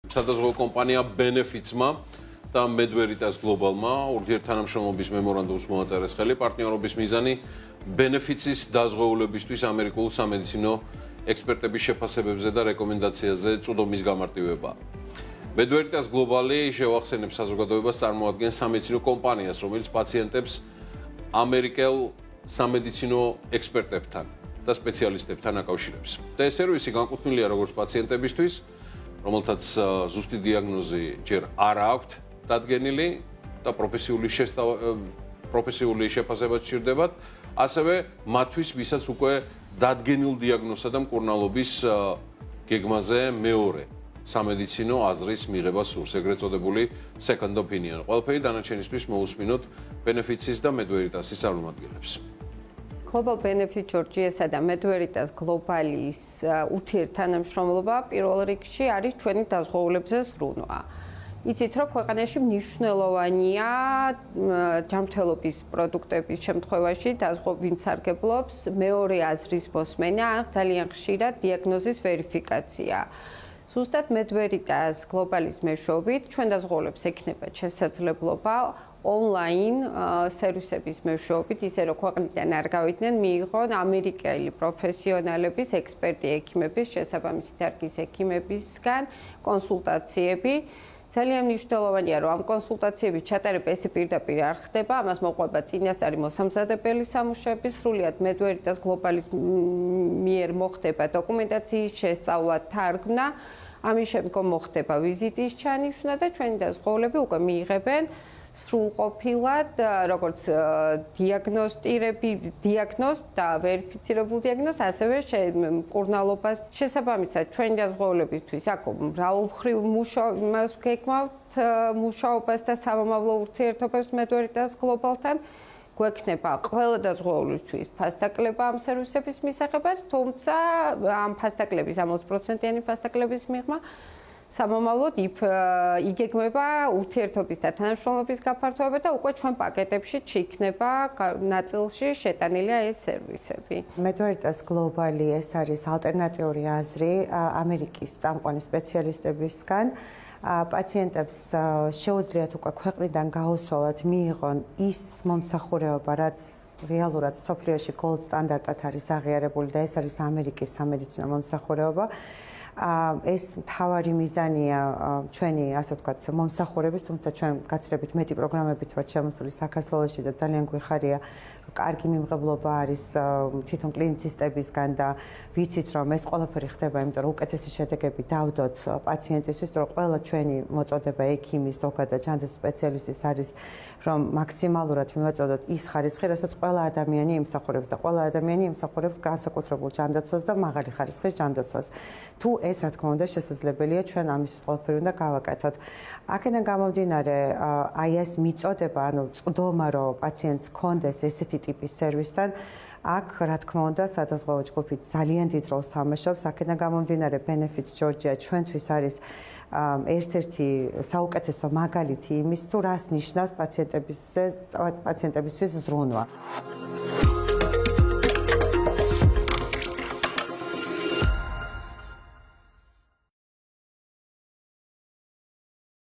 სადაზღვევო კომპანია Benefits-მა და Medveritas Global-მა ურთიერთთანამშრომლობის მემორანდუმს მოაწერეს ხელი პარტნიორობის მიზანი Benefits-ის დაზღვეულებისთვის ამერიკულ სამედიცინო ექსპერტების შეფასებებზე და რეკომენდაციაზე წვდომის გამარტივება. Medveritas Global-ი შევახსენებს საზოგადოებას წარმოადგენს სამედიცინო კომპანიას, რომელიც პაციენტებს ამერიკელ სამედიცინო ექსპერტებთან და სპეციალისტებთან აკავშირებს. და ეს სერვისი განკუთვნილია როგორც პაციენტებისთვის, რომელთაც ზუსტი დიაგნოზი ჯერ არ აქვთ დადგენილი და პროფესიული შეფასება სჭირდებათ, ასევე მათთვის, ვისაც უკვე დადგენილ დიაგნოზსა და მკურნალობის გეგმაზე მეორე სამედიცინო აზრის მიღება სურს, ეგრეთ წოდებული second opinion. ყველაფერი დანარჩენისთვის მოусმინოთ Benefits-ის და Medveritas-ის წარმომადგენლებს. Global Benefit Georgia-სა და Medveritas Global-ის ურთიერთთანამშრომლობა პირველ რიგში არის ჩვენი დაზღვეულებზე ზრუნვა. იცით, რომ ქვეყანაში მნიშვნელოვანია ჯანმრთელობის პროდუქტების შემთხვევაში ვინც სარგებლობს მეორე აზრის მოსმენა, ან ძალიან ხშირად დიაგნოზის ვერიფიკაცია. ზუსტად Medveritas Global-ის მეშვეობით ჩვენ დაზღვეულებს ექნებათ შესაძლებლობა ონლაინ სერვისების მეშვეობით, ისე რომ ქვეყნიდან არ გავიდნენ, მიიღონ ამერიკელი პროფესიონალების, ექსპერტი ექიმების, შესაბამისი დარგის ექიმებისგან კონსულტაციები. ძალიან მნიშვნელოვანია, რომ ამ კონსულტაციების ჩატარება ესე პირდაპირ არ ხდება, ამას მოყვება წინასწარი მოსამზადებელი სამუშაოები, სრულიად Medveritas Global-ის მიერ მოხდება დოკუმენტაციის შესწავლა, თარგმნა, ამის შემდგომ მოხდება ვიზიტის ჩანიშვნა და ჩვენი დაზღვეულები უკვე მიიღებენ სრულყოფილად, როგორც დიაგნოზ და ვერიფიცირებულ დიაგნოზს, ასევე მკურნალობას შესაბამისად ჩვენი დაზღვეულებისთვის აქ მრავალმხრივ მუშაობას გეკმავთ მუშაობას და სამომავლო ურთიერთობებს Medveritas Global-თან. გვექნება ყველა დაზღვეულისთვის ფასდაკლება ამ სერვისების მისაღებად, თუმცა ამ ფასდაკლების 60%-იანი ფასდაკლების მიღმა სამომავლოდ იგეგმება ურთიერთობის და თანამშრომლობის გაფართოება და უკვე ჩვენ პაკეტებში იქნება ნაწილში შეტანილია ეს სერვისები. Medveritas Global-ი ეს არის ალტერნატიული აზრი ამერიკის წამყვანი სპეციალისტებისგან. პაციენტებს შეუძლიათ უკვე ქვეყნიდან გაუსროლად მიიღონ ის მომსახურება, რაც რეალურად სოფლიოში gold სტანდარტად არის აღიარებული და ეს არის ამერიკის სამედიცინო მომსახურება. ეს მთავარი მიზანია ჩვენი, ასე ვთქვათ, მომსახურების, თუმცა ჩვენ გაცილებით მეტი პროგრამებით ვართ შემოსული საქართველოში და ძალიან გვიხარია, რომ კარგი მიმღებლობა არის თვითონ კლინიცისტებისგან და ვიცით, რომ ეს ყველაფერი ხდება, იმიტომ რომ უკეთესი შედეგები დავდოთ პაციენტისთვის, რომ ყველა ჩვენი მოწოდება ექიმის, ზოგადად ჯანდაცვის სპეციალისტის არის, რომ მაქსიმალურად მივაწოდოთ ის ხარისხი, რასაც ყველა ადამიანი იმსახურებს და ყველა ადამიანი იმსახურებს განსაკუთრებულ ჯანდაცვას და მაღალი ხარისხის ჯანდაცვას. თუ ეს რა თქმა უნდა შესაძლებელია, ჩვენ ამის ყველაფერი უნდა გავაკეთოთ. აქედან გამომდინარე, აი ეს მიწოდება, ანუ წვდომა, რომ პაციენტს ჰქონდეს ესეთი ტიპის სერვისთან, აქ რა თქმა უნდა სადაზღვევო ჯგუფი ძალიან დიდ როლს თამაშობს. აქედან გამომდინარე, Benefits Georgia ჩვენთვის არის ერთ-ერთი საუკეთესო მაგალითი იმის, თუ რას ნიშნავს პაციენტებისთვის ზრუნვა.